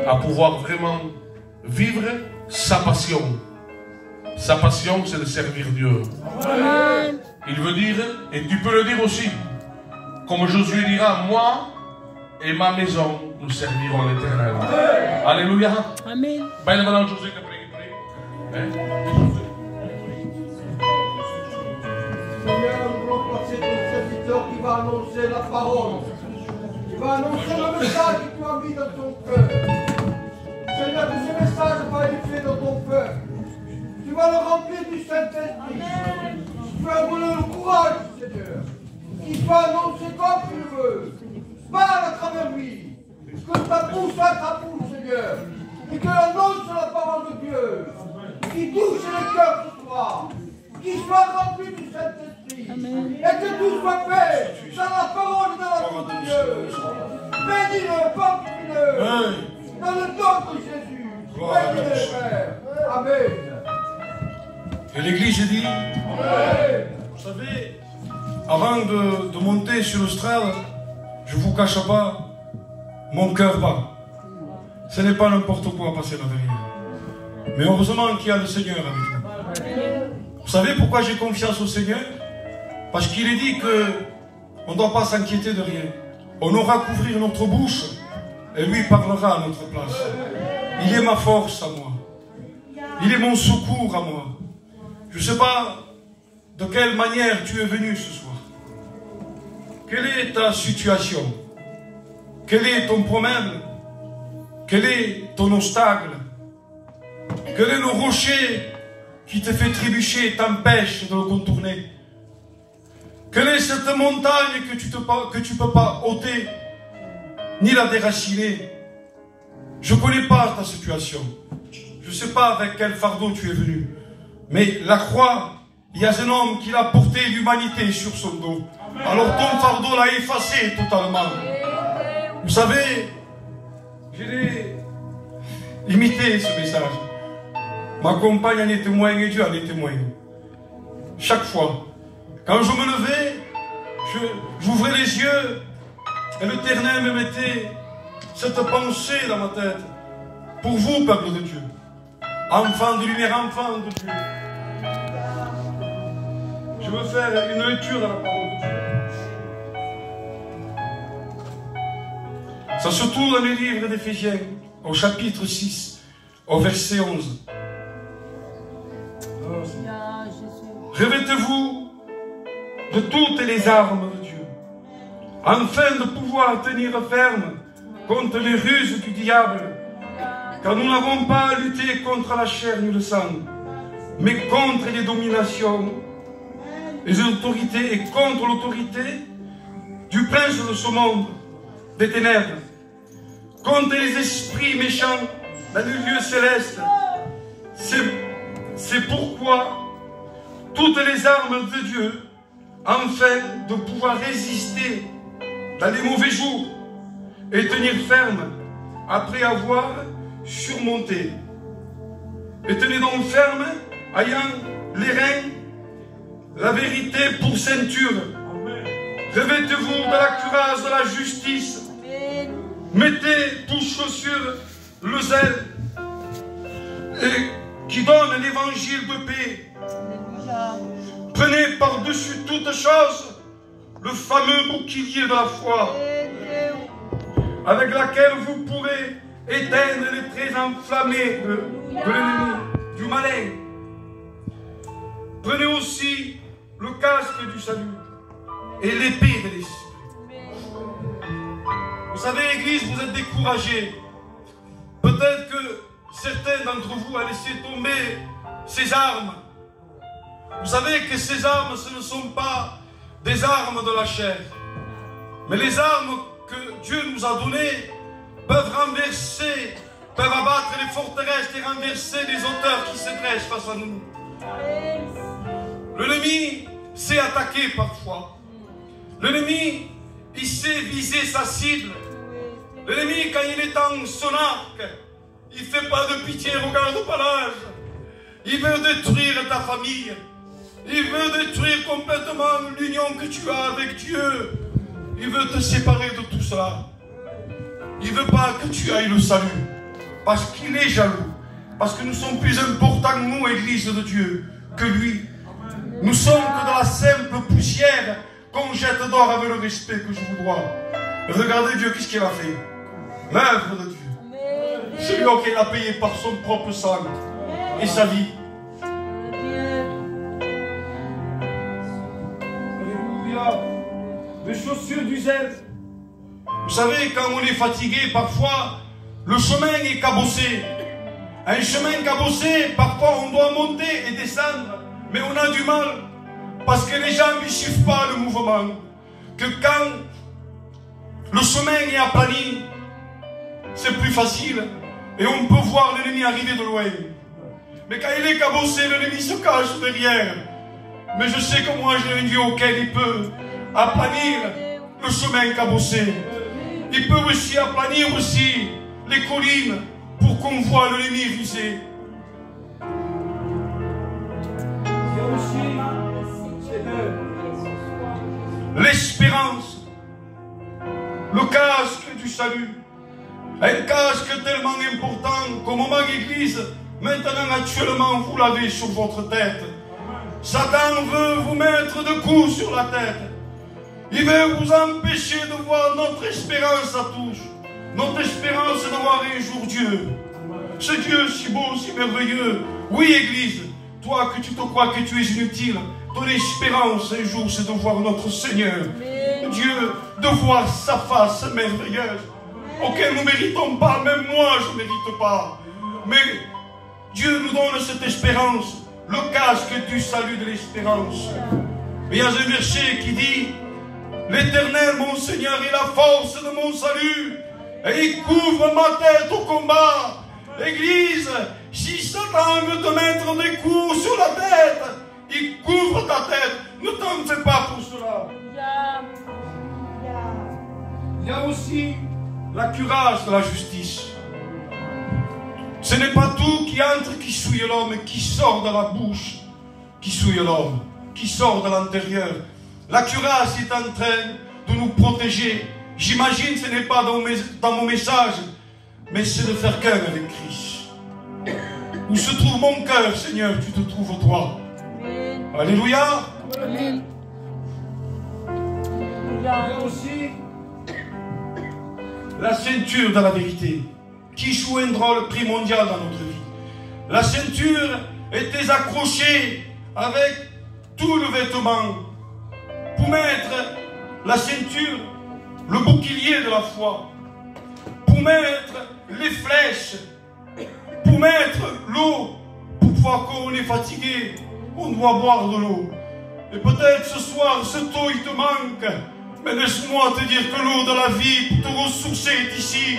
à pouvoir vraiment vivre sa passion. Sa passion, c'est de servir Dieu. Amen. Il veut dire, et tu peux le dire aussi, comme Josué dira, moi et ma maison, nous servirons l'Éternel. Alléluia. Amen. Bene maintenant Josué qui prie. Seigneur, nous voulons placer ton serviteur qui va annoncer la parole. Qui va annoncer le message que tu as mis dans ton cœur. Seigneur, que ce message va être fait dans ton cœur. Tu vas le remplir du Saint-Esprit. Tu vas donner le courage, Seigneur. Qu'il va annoncer comme tu veux. Parle à travers lui. Que ta bouche soit ta bouche, Seigneur. Et que annonce la parole de Dieu. Qui touche le cœur ce soir. Qui soit rempli du Saint-Esprit. Et que tout soit fait dans la parole de la bouche de Dieu. Bénis-le, porte-le. Dans le nom de Jésus. Bénis-le, Père. Amen. Et l'Église dit, vous savez, avant de monter sur le strade, je ne vous cache pas, mon cœur bat. Ce n'est pas n'importe quoi passer là derrière. Mais heureusement qu'il y a le Seigneur avec nous. Vous savez pourquoi j'ai confiance au Seigneur? Parce qu'il est dit qu'on ne doit pas s'inquiéter de rien. On aura couvrir notre bouche et lui parlera à notre place. Il est ma force à moi. Il est mon secours à moi. Je ne sais pas de quelle manière tu es venu ce soir. Quelle est ta situation? Quel est ton problème? Quel est ton obstacle? Quel est le rocher qui te fait trébucher et t'empêche de le contourner? Quelle est cette montagne que tu ne peux pas ôter ni la déraciner? Je ne connais pas ta situation. Je ne sais pas avec quel fardeau tu es venu. Mais la croix, il y a un homme qui l'a porté l'humanité sur son dos. Alors ton fardeau l'a effacé totalement. Vous savez, je l'ai imité ce message. Ma compagne en est témoin et Dieu en est témoin. Chaque fois, quand je me levais, j'ouvrais les yeux et l'Éternel me mettait cette pensée dans ma tête. Pour vous, peuple de Dieu, enfants de lumière, enfants de Dieu. Je veux faire une lecture dans la parole de Dieu. Ça se trouve dans le livre d'Éphésiens, au chapitre 6, au verset 11. Revêtez-vous de toutes les armes de Dieu, afin de pouvoir tenir ferme contre les ruses du diable, car nous n'avons pas à lutter contre la chair ni le sang, mais contre les dominations, les autorités et contre l'autorité du prince de ce monde, des ténèbres, contre les esprits méchants dans les lieux célestes. C'est pourquoi toutes les armes de Dieu, afin de pouvoir résister dans les mauvais jours et tenir ferme après avoir surmonté. Et tenez donc ferme, ayant les reins, la vérité pour ceinture. Revêtez-vous de la cuirasse de la justice. Mettez pour chaussures le zèle et qui donne l'évangile de paix. Prenez par-dessus toute chose le fameux bouclier de la foi, avec laquelle vous pourrez éteindre les traits enflammés de l'ennemi, du malin. Prenez aussi le casque du salut et l'épée de l'esprit. Vous savez, Église, vous êtes découragés. Peut-être que certains d'entre vous ont laissé tomber ces armes. Vous savez que ces armes, ce ne sont pas des armes de la chair. Mais les armes que Dieu nous a données peuvent renverser, peuvent abattre les forteresses et renverser les auteurs qui se dressent face à nous. L'ennemi sait attaquer parfois. L'ennemi, il sait viser sa cible. L'ennemi, quand il est en son arc, il ne fait pas de pitié, regarde pas l'âge. Il veut détruire ta famille. Il veut détruire complètement l'union que tu as avec Dieu. Il veut te séparer de tout cela. Il ne veut pas que tu ailles le salut. parce qu'il est jaloux. Parce que nous sommes plus importants, nous, Église de Dieu, que lui. Nous sommes que de la simple poussière qu'on jette d'or avec le respect que je vous dois. Regardez Dieu, qu'est-ce qu'il a fait? L'œuvre de Dieu. Celui auquel il a payé par son propre sang et sa vie. Alléluia. Les chaussures du zèle. Vous savez, quand on est fatigué, parfois, le chemin est cabossé. Un chemin cabossé, parfois on doit monter et descendre, mais on a du mal, parce que les jambes ne suivent pas le mouvement. Que quand le chemin est aplani, c'est plus facile, et on peut voir l'ennemi arriver de loin. Mais quand il est cabossé, l'ennemi se cache derrière. Mais je sais que moi j'ai un Dieu auquel il peut aplanir le chemin cabossé. Il peut aussi aplanir aussi les collines pour qu'on voit l'ennemi rusé. Il y a aussi l'espérance, le casque du salut. Un casque tellement important qu'au moment d'église, maintenant actuellement vous l'avez sur votre tête. Satan veut vous mettre de coups sur la tête. Il veut vous empêcher de voir notre espérance à tous. Notre espérance c'est de voir un jour Dieu. Ce Dieu si beau, si merveilleux. Oui, Église, toi que tu te crois que tu es inutile, ton espérance un jour c'est de voir notre Seigneur. Dieu, de voir sa face merveilleuse, auquel nous ne méritons pas, même moi je ne mérite pas. Mais Dieu nous donne cette espérance, le casque du salut de l'espérance. Il y a un verset qui dit: l'Éternel, mon Seigneur, est la force de mon salut, et il couvre ma tête au combat. Église, si Satan veut te mettre des coups sur la tête, il couvre ta tête. Ne t'en fais pas pour cela. Il y a aussi la cuirasse de la justice. Ce n'est pas tout qui entre qui souille l'homme, qui sort de la bouche, qui souille l'homme, qui sort de l'intérieur. La cuirasse est en train de nous protéger. J'imagine ce n'est pas dans mon message, mais c'est de faire cœur avec Christ. Où se trouve mon cœur, Seigneur, tu te trouves toi. Alléluia. Amen. Il y a aussi la ceinture de la vérité, qui joue un rôle primordial dans notre vie. La ceinture était accrochée avec tout le vêtement pour mettre la ceinture, le bouclier de la foi, pour mettre les flèches, pour mettre l'eau, pour pouvoir quand on est fatigué, on doit boire de l'eau. Et peut-être ce soir, ce eau il te manque, mais laisse-moi te dire que l'eau de la vie pour te ressourcer est ici.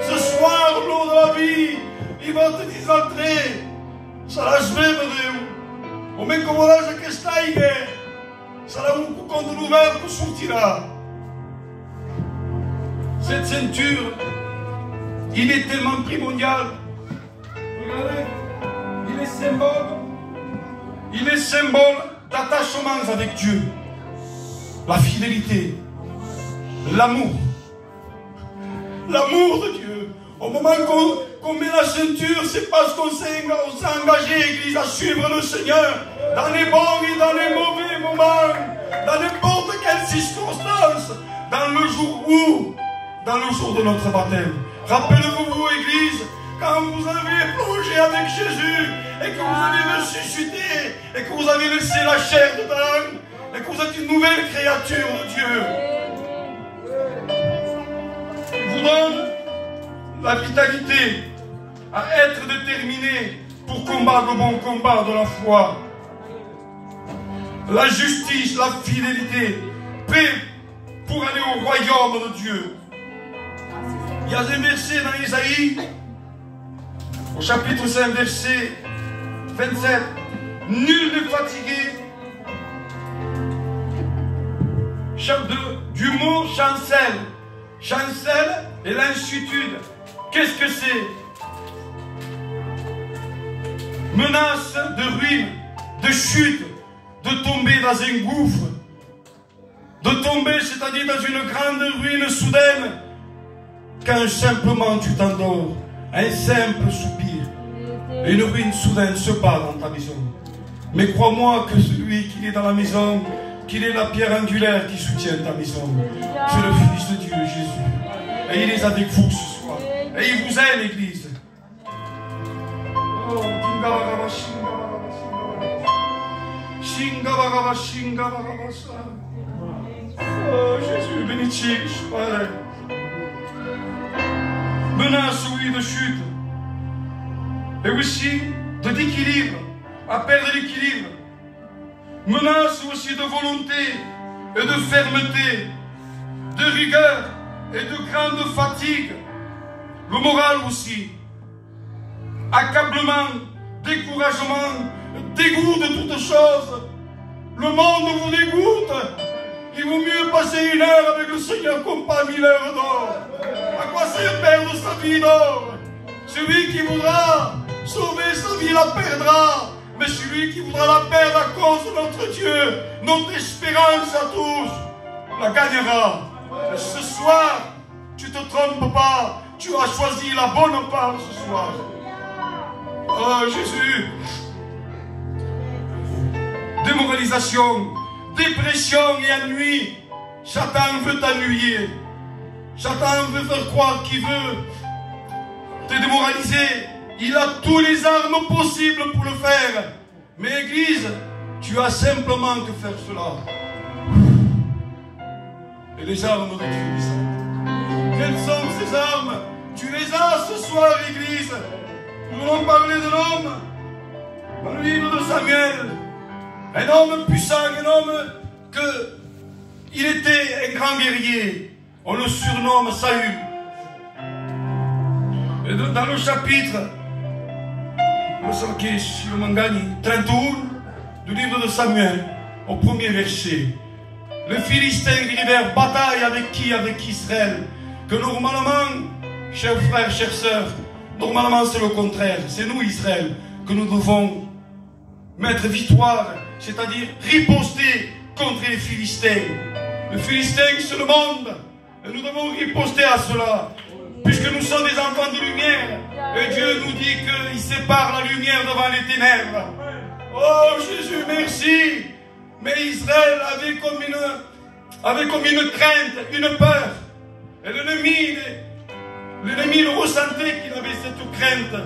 Ce soir, l'eau de la vie, il va te désentrer. Sarà sveglia, o me come la che stai che sarà un quando l'ouverto sortira. Cette ceinture, il est tellement primordial. Regardez, il est symbole d'attachement avec Dieu, la fidélité, l'amour de Dieu. Au moment qu'on met la ceinture, c'est parce qu'on s'est engagé, Église, à suivre le Seigneur dans les bons et dans les mauvais moments, dans n'importe quelle circonstance, dans le jour de notre baptême. Rappelez-vous, Église, quand vous avez plongé avec Jésus et que vous avez ressuscité et que vous avez laissé la chair dedans et que vous êtes une nouvelle créature de Dieu. Il vous donne la vitalité à être déterminé pour combattre le bon combat de la foi. La justice, la fidélité, prêt pour aller au royaume de Dieu. Il y a un verset dans Isaïe, au chapitre 5, verset 27. Nul n'est fatigué. Du mot chancelle. Chancelle et l'insuétude. Qu'est-ce que c'est? Menace de ruine, de chute, de tomber dans un gouffre. De tomber, c'est-à-dire dans une grande ruine soudaine, quand simplement tu t'endors. un simple soupir et une ruine soudaine se bat dans ta maison. Mais crois-moi que celui qui est dans la maison, qu'il est la pierre angulaire qui soutient ta maison, c'est le Fils de Dieu, Jésus. Et il est avec vous ce soir. Et il vous aime, Église. Oh, oh Jésus, bénédiction, Père. Menace, oui, de chute. Et aussi de d'équilibre, à perdre l'équilibre. Menace aussi de volonté et de fermeté, de rigueur et de grande fatigue. Le moral aussi. Accablement, découragement, dégoût de toutes choses. Le monde vous dégoûte. Il vaut mieux passer 1 heure avec le Seigneur qu'on pas 1000 heures d'or. À quoi sert perdre sa vie d'or? Celui qui voudra sauver sa vie la perdra. Mais celui qui voudra la perdre à cause de notre Dieu, notre espérance à tous, la gagnera. Et ce soir, tu ne te trompes pas. Tu as choisi la bonne part ce soir. Oh Jésus. Démoralisation, dépression et ennui. Satan veut t'ennuyer. Satan veut faire croire qu'il veut te démoraliser. Il a tous les armes possibles pour le faire. Mais Église, tu as simplement que faire cela. Et les armes de Dieu descendent. Quelles sont ces armes? Tu les as ce soir, Église. Nous allons parler de l'homme dans le livre de Samuel. Un homme puissant, un homme il était un grand guerrier. On le surnomme Saül. Et dans le chapitre 31 du livre de Samuel, au premier verset, les Philistins livrèrent bataille avec qui? Avec Israël. Que normalement, chers frères, chères sœurs, normalement c'est le contraire. C'est nous, Israël, que nous devons mettre victoire, c'est-à-dire riposter contre les Philistins. Les Philistins, c'est le monde. Et nous devons riposter à cela. Puisque nous sommes des enfants de lumière. Et Dieu nous dit qu'il sépare la lumière devant les ténèbres. Oh Jésus, merci. Mais Israël avait comme une crainte, une peur. Et l'ennemi le ressentait qu'il avait cette crainte,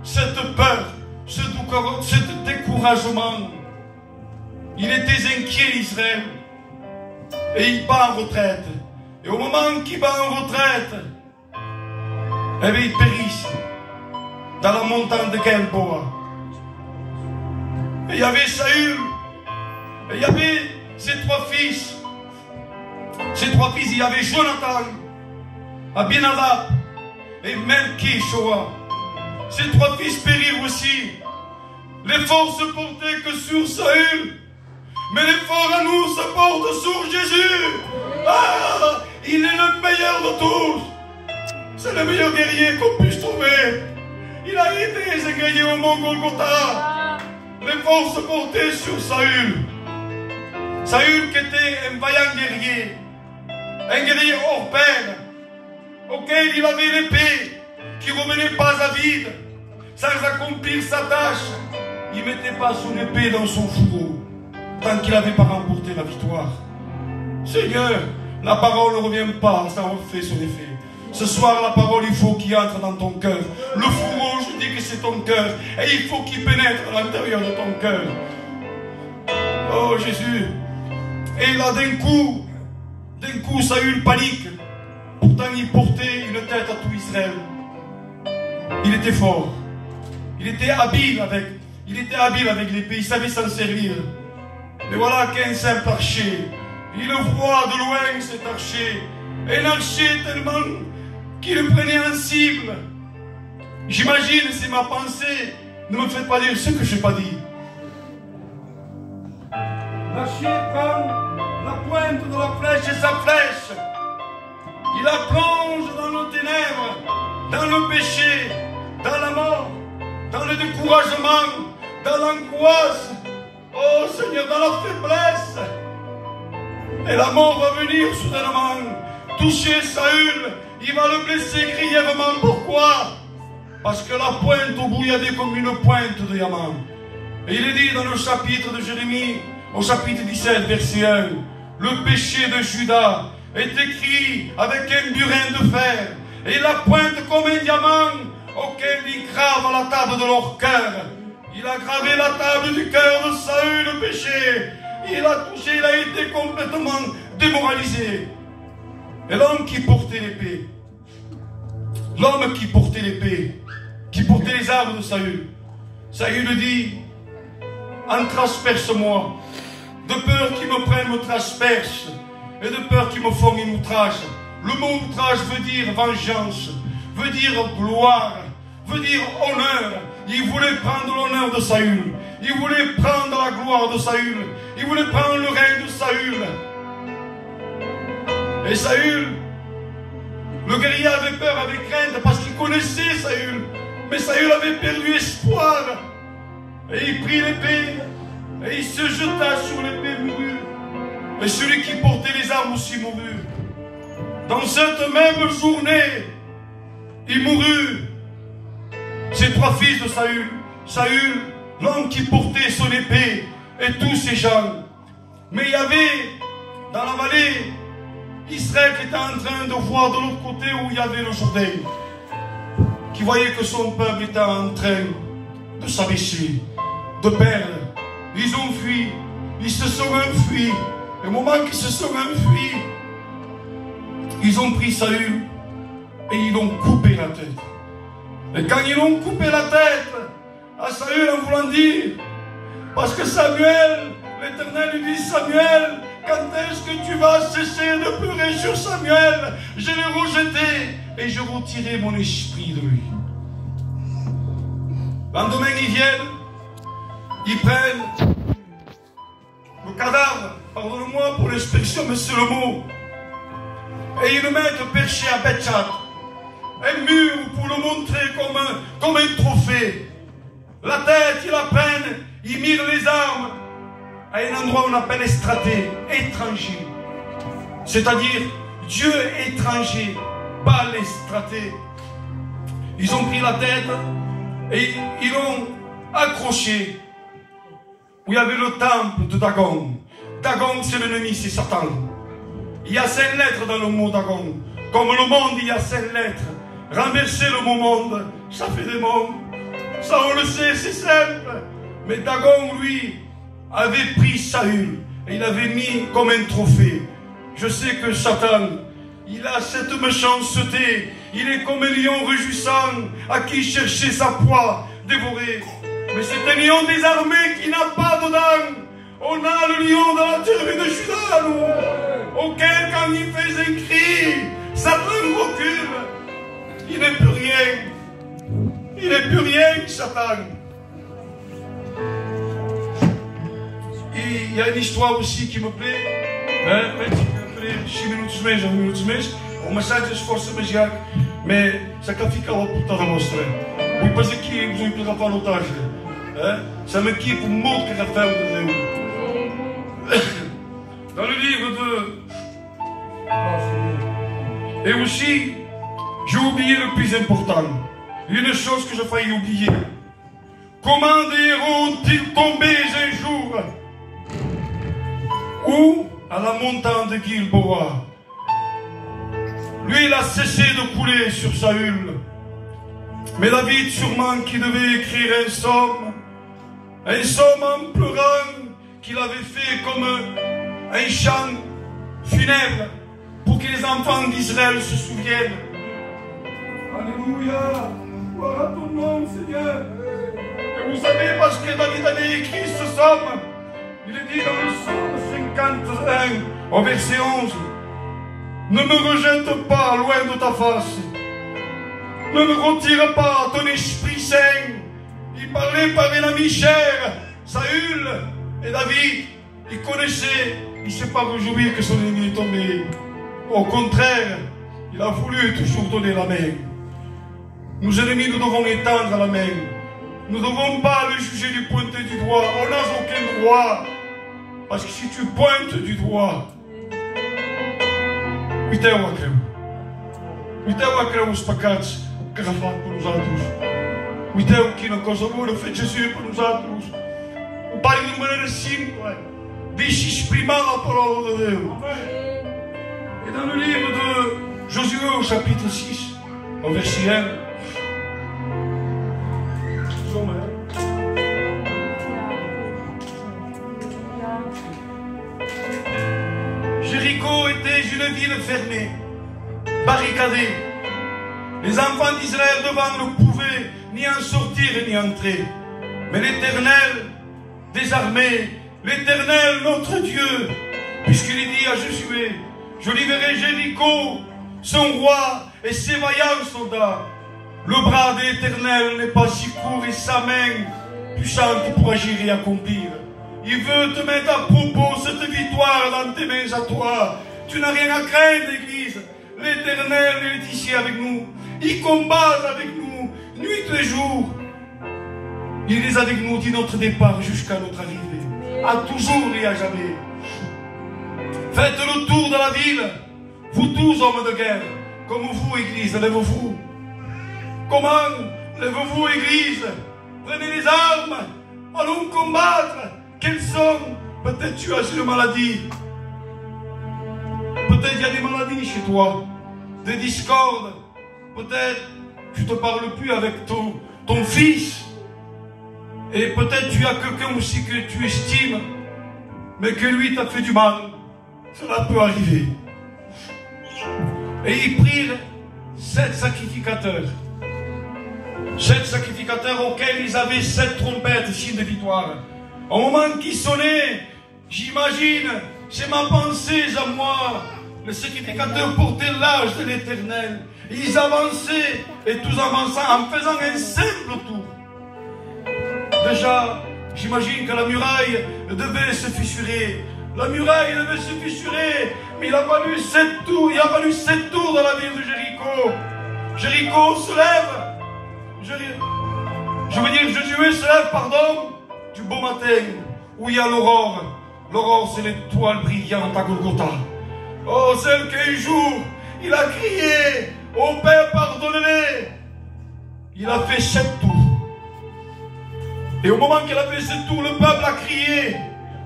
cette peur, ce découragement. Il était inquiet, Israël. Et il bat en retraite. Et au moment qu'il bat en retraite, eh bien, il périt dans la montagne de Gilboa. Et il y avait Saül. Et il y avait ses 3 fils. Ces 3 fils, il y avait Jonathan, Abinadab et Melchi-Shoa. Ces 3 fils périrent aussi. L'effort se portait que sur Saül. Mais l'effort à nous se porte sur Jésus. Ah, il est le meilleur de tous. C'est le meilleur guerrier qu'on puisse trouver. Il a été ce guerrier au mont Golgotha. L'effort se portait sur Saül. Saül qui était un vaillant guerrier. Un guerrier hors pair. Auquel il avait l'épée qui ne revenait pas à vide. Sans accomplir sa tâche. Il ne mettait pas son épée dans son fourreau. Tant qu'il n'avait pas remporté la victoire. Seigneur, la parole ne revient pas, ça refait son effet. Ce soir, la parole, il faut qu'il entre dans ton cœur. Le fourreau, je dis que c'est ton cœur. Et il faut qu'il pénètre à l'intérieur de ton cœur. Oh Jésus. Et là, d'un coup, Saül panique. Pourtant, il portait une tête à tout Israël. Il était fort. Il était habile avec l'épée. Il savait s'en servir. Mais voilà qu'un simple archer, il le voit de loin cet archer. Un archer tellement qu'il le prenait en cible. J'imagine, c'est ma pensée. Ne me faites pas dire ce que je n'ai pas dit. L'archer prend la pointe de la flèche et sa flèche. Il la plonge dans nos ténèbres, dans le péché, dans la mort, dans le découragement, dans l'angoisse. Oh Seigneur, dans la faiblesse. Et la mort va venir soudainement toucher Saül. Il va le blesser grièvement. Pourquoi? Parce que la pointe au bout, il y avait comme une pointe de diamant. Et il est dit dans le chapitre de Jérémie, au chapitre 17, verset 1, le péché de Judas est écrit avec un burin de fer, et la pointe comme un diamant auquel il grave à la table de leur cœur. Il a gravé la table du cœur de Saül, le péché. Il a touché, il a été complètement démoralisé. Et l'homme qui portait l'épée, qui portait les armes de Saül, Saül dit, en transperce-moi, de peur qu'il me prenne, me transperce, et de peur qu'il me font une outrage. Le mot outrage veut dire vengeance, veut dire gloire, veut dire honneur. Il voulait prendre l'honneur de Saül, il voulait prendre la gloire de Saül, il voulait prendre le règne de Saül. Et Saül, le guerrier avait peur, avait crainte, parce qu'il connaissait Saül. Mais Saül avait perdu espoir. Et il prit l'épée, et il se jeta sur l'épée, mourut. Et celui qui portait les armes aussi mourut. Dans cette même journée, il mourut. Ces trois fils de Saül. Saül, l'homme qui portait son épée, et tous ces gens. Mais il y avait, dans la vallée, Israël qui était en train de voir de l'autre côté où il y avait le Jourdain, qui voyait que son peuple était en train de s'abaisser, de perdre. Ils ont fui, ils se sont enfuis. Et au moment qu'ils se sont enfuis, ils ont pris Saül et ils l'ont coupé la tête. Et quand ils l'ont coupé la tête à Saül en voulant dire, parce que Samuel, l'Éternel lui dit, Samuel, quand est-ce que tu vas cesser de pleurer sur Samuel? Je l'ai rejeté et je retirerai mon esprit de lui. Le lendemain, ils viennent, ils prennent le cadavre, pardonne-moi pour l'expression, mais c'est le mot, et ils le mettent perché à Beth-Chat, un mur pour le montrer comme un trophée. La tête, ils la prennent, ils mirent les armes à un endroit où on appelle estraté, étranger. C'est-à-dire Dieu étranger, pas l'estraté. Ils ont pris la tête et ils l'ont accroché où il y avait le temple de Dagon. Dagon, c'est l'ennemi, c'est Satan. Il y a 5 lettres dans le mot Dagon. Comme le monde, il y a 5 lettres. Renverser le mot monde, ça fait des mondes. Ça, on le sait, c'est simple. Mais Dagon, lui, avait pris Saül et il l'avait mis comme un trophée. Je sais que Satan, il a cette méchanceté. Il est comme un lion rugissant à qui chercher sa proie dévorée. Mais c'est un lion désarmé qui n'a pas de dents. On a le lion dans la tribu de Judas, nous, auquel quand il fait un cri, Satan recule. Il n'est plus rien. Il n'est plus rien, Satan. Il y a une histoire aussi qui me plaît. O mensagem esforço-me mais ça fica lá puta da mostra. O depois aqui vos implica para a notagem. Ça m'équipe pour montre que Raphaël de Dieu. Dans le livre de... Et aussi, j'ai oublié le plus important. Une chose que j'ai failli oublier. Comment des héros ont-ils tombé un jour? Où? À la montagne de Gilboa. Lui, il a cessé de couler sur Saül. Mais David, sûrement, qui devait écrire un psaume en pleurant, qu'il avait fait comme un chant funèbre pour que les enfants d'Israël se souviennent. Alléluia, gloire à ton nom, Seigneur. Et vous savez, parce que David avait écrit ce psaume, il est dit dans le psaume 51, au verset 11, ne me rejette pas loin de ta face, ne me retire pas ton esprit saint. Il parlait par un ami cher, Saül et David. Il connaissait, il ne s'est pas réjoui que son ennemi est tombé. Au contraire, il a voulu toujours donner la main. Nos ennemis, nous devons étendre la main. Nous ne devons pas le juger du pointer du doigt. On n'a aucun droit. Parce que si tu pointes du doigt, uite-o a creu. Uite-o a creu os pecados que Rafael pelos altos. Uiteu que não coisa boa fez Jesus para nos outros. O Pai de uma maneira simples deixa exprimir a palavra de Deus. E dans le livre de Josué au chapitre 6, au verset 1, Jéricho était une ville fermée, barricadée. Les enfants d'Israël devant ne pouvaient ni en sortir ni entrer. Mais l'Éternel des armées, l'Éternel notre Dieu, puisqu'il dit à Josué, je livrerai Jéricho, son roi et ses vaillants soldats. Le bras de l'Éternel n'est pas si court et sa main puissante pour agir et accomplir. Il veut te mettre à propos cette victoire dans tes mains à toi. Tu n'as rien à craindre, Église. L'Éternel est ici avec nous. Il combat avec nous, nuit et jour. Il est avec nous de notre départ jusqu'à notre arrivée. À toujours et à jamais. Faites le tour de la ville, vous tous hommes de guerre. Comme vous, Église, lèvez-vous. Comment lèvez-vous, Église? Prenez les armes, allons combattre. Quelles sont? Peut-être tu as une maladie. Peut-être il y a des maladies chez toi, des discordes. Peut-être tu ne te parles plus avec ton fils. Et peut-être tu as quelqu'un aussi que tu estimes, mais que lui t'a fait du mal. Cela peut arriver. Et ils prirent 7 sacrificateurs. 7 sacrificateurs auxquels ils avaient 7 trompettes, signe de victoire. Au moment qui sonnait, j'imagine, c'est ma pensée à moi, les sacrificateurs portaient l'âge de l'Éternel. Ils avançaient, et tous avançant, en faisant un simple tour. Déjà, j'imagine que la muraille devait se fissurer. La muraille devait se fissurer, mais il a fallu 7 tours. Il a fallu 7 tours dans la ville de Jéricho. Jéricho se lève. Je veux dire, Josué se lève, pardon, du beau matin, où il y a l'aurore. L'aurore, c'est l'étoile brillante à Golgotha. Oh, celle qu'un jour, il a crié, oh Père, pardonne-les. Il a fait 7 tours. Et au moment qu'il a fait 7 tours, le peuple a crié.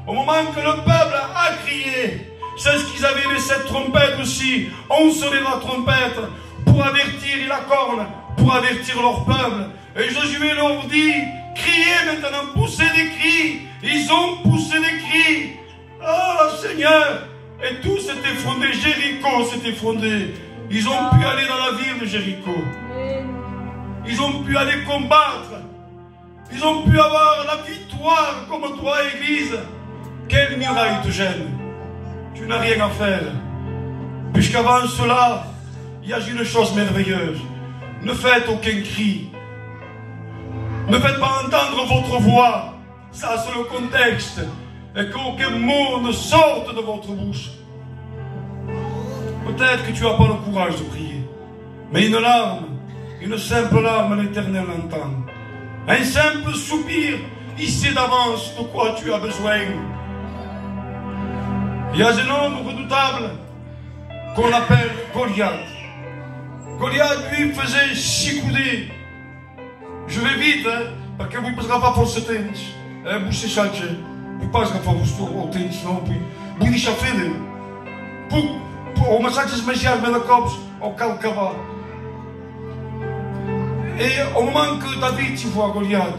Au moment que le peuple a crié, c'est ce qu'ils avaient les 7 trompettes aussi. On sonnait la trompette pour avertir la corne, pour avertir leur peuple. Et Josué leur dit, criez maintenant, poussez des cris. Ils ont poussé des cris. Ah, Seigneur! Et tout s'est effondré. Jéricho s'est effondré. Ils ont pu aller dans la ville de Jéricho. Ils ont pu aller combattre. Ils ont pu avoir la victoire comme toi, Église. Quelle muraille te gêne? Tu n'as rien à faire. Puisqu'avant cela, il y a une chose merveilleuse. Ne faites aucun cri. Ne faites pas entendre votre voix. Ça, c'est le contexte. Et qu'aucun mot ne sorte de votre bouche. Peut-être que tu n'as pas le courage de prier. Mais une larme, une simple larme, l'Éternel entend. Un simple soupir, il sait d'avance de quoi tu as besoin. Il y a un homme redoutable qu'on appelle Goliath. Goliath, lui, faisait 6 coudées. Je vais vite, hein, parce que vous ne passez pas pour ce tennis. Vous se changez. Vous ne passez pas pour ce tennis, non? Vous ne chafez pas. Pour uma sax mexer met de cops au calcava. Et au moment que David y voit Goliath,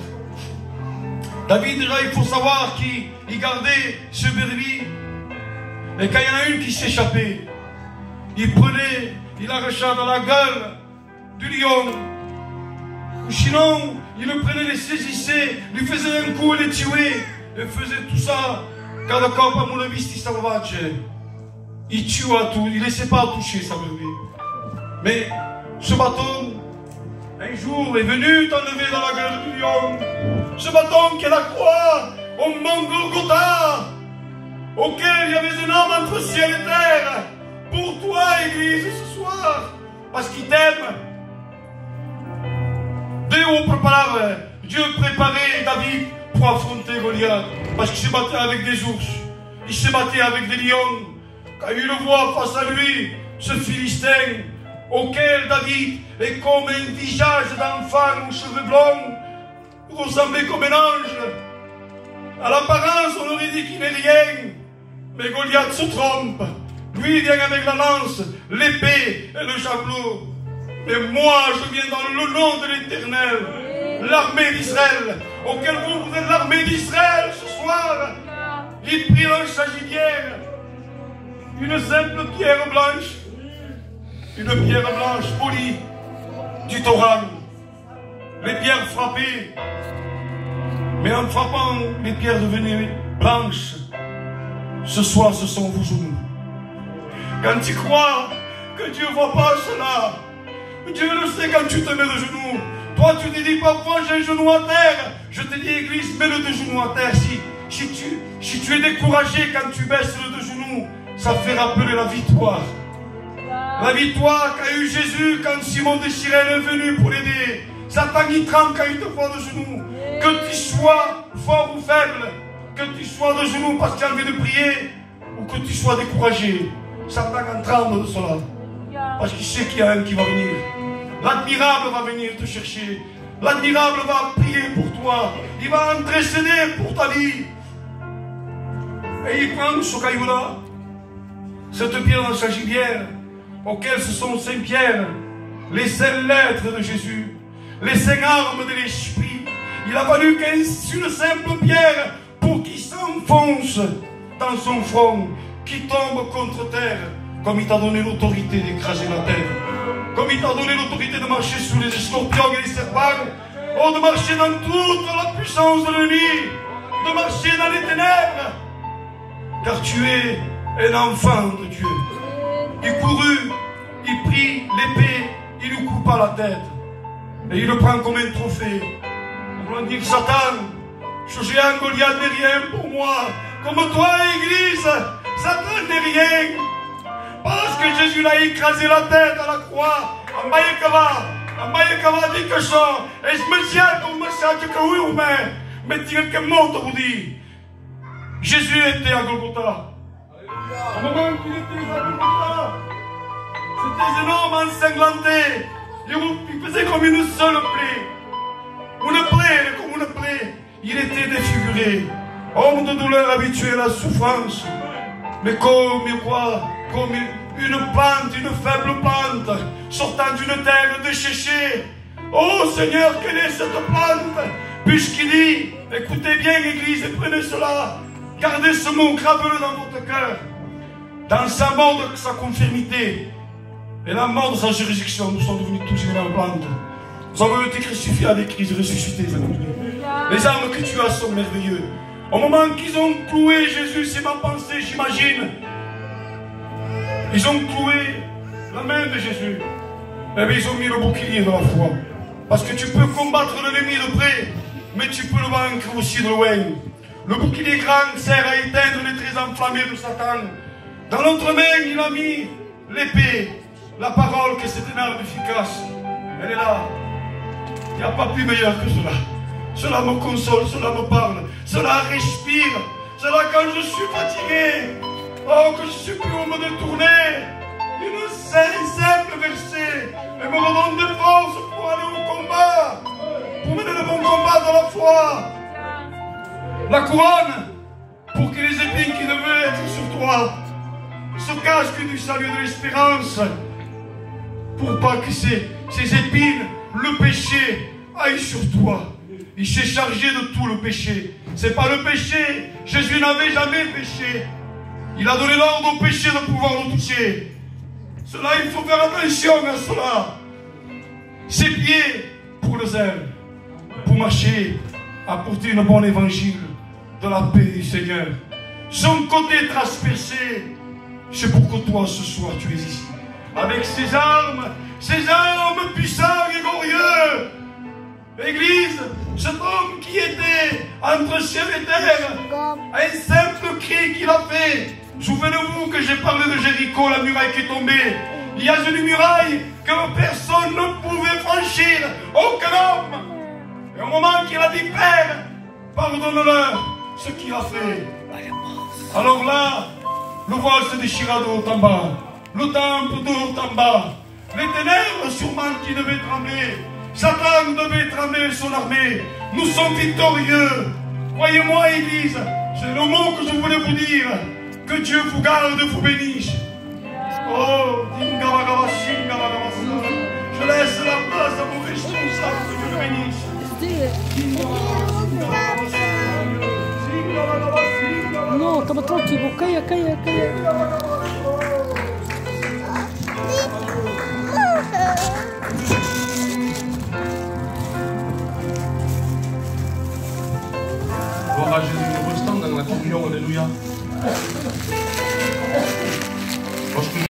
David déjà il faut savoir qu'il gardait ce brebis. Et quand il y en a une qui s'échappait, il prenait, il arrachait dans la gueule du lion. Ou sinon, il le prenait, le saisissait, lui faisait un coup et le tuait. Et faisait tout ça quand le corps à mon avis c'était sauvage. Il tue à tout, il ne laissait pas toucher sa brebis. Mais ce bâton, un jour, est venu t'enlever dans la gueule du lion. Ce bâton qui est la croix, au mont Golgotha, auquel il y avait un homme entre ciel et terre. Pour toi, Église, ce soir, parce qu'il t'aime. Dieu préparait David pour affronter Goliath. Parce qu'il se battait avec des ours, il se battait avec des lions. Quand il le voit face à lui, ce Philistin, auquel David est comme un visage d'enfant aux cheveux blonds, vous ressemblez comme un ange. À l'apparence, on aurait dit qu'il n'est rien. Mais Goliath se trompe. Lui, il vient avec la lance, l'épée et le javelot. Mais moi, je viens dans le nom de l'Éternel, l'armée d'Israël, auquel vous êtes l'armée d'Israël ce soir. Il prit un chaginière, une simple pierre blanche polie, du torrent, les pierres frappées. Mais en frappant, les pierres devenaient blanches. Ce soir, ce sont vos genoux. Quand tu crois que Dieu ne voit pas cela, Dieu le sait quand tu te mets de genoux. Toi, tu te dis parfois, j'ai un genou à terre. Je te dis, Église, mets-le de genoux à terre. Si tu es découragé quand tu baisses le de genoux, ça fait rappeler la victoire. La victoire qu'a eu Jésus quand Simon de Cyrène est venu pour l'aider. Satan il tremble quand il te voit de genoux. Que tu sois fort ou faible, que tu sois de genoux parce que tu as envie de prier, ou que tu sois découragé, Satan en tremble de cela. Parce qu'il sait qu'il y a un qui va venir. L'admirable va venir te chercher. L'admirable va prier pour toi. Il va intercéder pour ta vie. Et il prend ce caillou-là, cette pierre dans sa gibière, auquel ce sont cinq pierres, les cinq lettres de Jésus, les cinq armes de l'Esprit. Il a fallu qu'une simple pierre pour qu'il s'enfonce dans son front, qui tombe contre terre, comme il t'a donné l'autorité d'écraser la terre, comme il t'a donné l'autorité de marcher sous les scorpions et les serpents, oh, de marcher dans toute la puissance de l'ennemi, de marcher dans les ténèbres, car tu es un enfant de Dieu. Il courut, il prit l'épée, il lui coupa la tête, et il le prend comme un trophée. On va dire, Satan, ce géant Goliath n'est rien pour moi, comme toi, Église, Satan n'est rien. Parce que Jésus l'a écrasé la tête à la croix, en Maïekava dit que ça, et je me tiens comme ça, que oui ou mais dire que monte vous dit. Jésus était à Golgotha. Au moment qu'il était à Golgotha, c'était un homme ensanglanté. Il faisait comme une seule plaie. Comme une plaie. Il était défiguré. Homme de douleur habitué à la souffrance. Mais comme une plante, une faible plante, sortant d'une terre desséchée. Oh Seigneur, quelle est cette plante? Puisqu'il dit, écoutez bien Église et prenez cela, gardez ce mot, gravez-le dans votre cœur. Dans sa mort de sa confirmité et la mort de sa juridiction, nous sommes devenus tous une même plante. Nous avons été crucifiés avec Christ ressuscité. Les armes que tu as sont merveilleuses. Au moment qu'ils ont cloué Jésus, c'est ma pensée, j'imagine. Ils ont cloué la main de Jésus. Et bien ils ont mis le bouclier de la foi. Parce que tu peux combattre l'ennemi de près, mais tu peux le vaincre aussi de loin. Le bouclier grand sert à éteindre les traits enflammés de Satan. Dans l'autre main, il a mis l'épée, la parole, que c'est une arme efficace. Elle est là. Il n'y a pas plus meilleur que cela. Cela me console, cela me parle, cela respire. Cela quand je suis fatigué, oh que je suis plus haut me détourner. Une simple verset et me redonne des forces pour aller au combat, pour mener le bon combat dans la foi. La couronne, pour que les épines qui devaient être sur toi, ce casque du salut de l'espérance, pour pas que ces épines, le péché, aillent sur toi. Il s'est chargé de tout le péché. C'est pas le péché. Jésus n'avait jamais péché. Il a donné l'ordre au péché de pouvoir le toucher. Cela, il faut faire attention à cela. Ses pieds pour le zèle, pour marcher, apporter une bonne évangile de la paix du Seigneur. Son côté transpercé, c'est pour que toi ce soir tu es ici. Avec ses armes puissantes et glorieux. Église, cet homme qui était entre ciel et terre, un simple cri qu'il a fait. Souvenez-vous que j'ai parlé de Jéricho, la muraille qui est tombée. Il y a une muraille que personne ne pouvait franchir, aucun homme. Et au moment qu'il a dit, Père, pardonne-leur ce qu'il a fait. Alors là, le voile se déchira de haut en bas, le temple de haut en bas, les ténèbres sûrement qui devaient trembler. Satan devait tramer son armée. Nous sommes victorieux. Croyez-moi, Église, c'est le mot que je voulais vous dire. Que Dieu vous garde, vous bénisse. Oh, je laisse la place à vos responsables, que Dieu le bénisse. Non, estamos tranquilos. Calla, calla, calla. Gloire à Jésus, nous restons dans la communion, alléluia.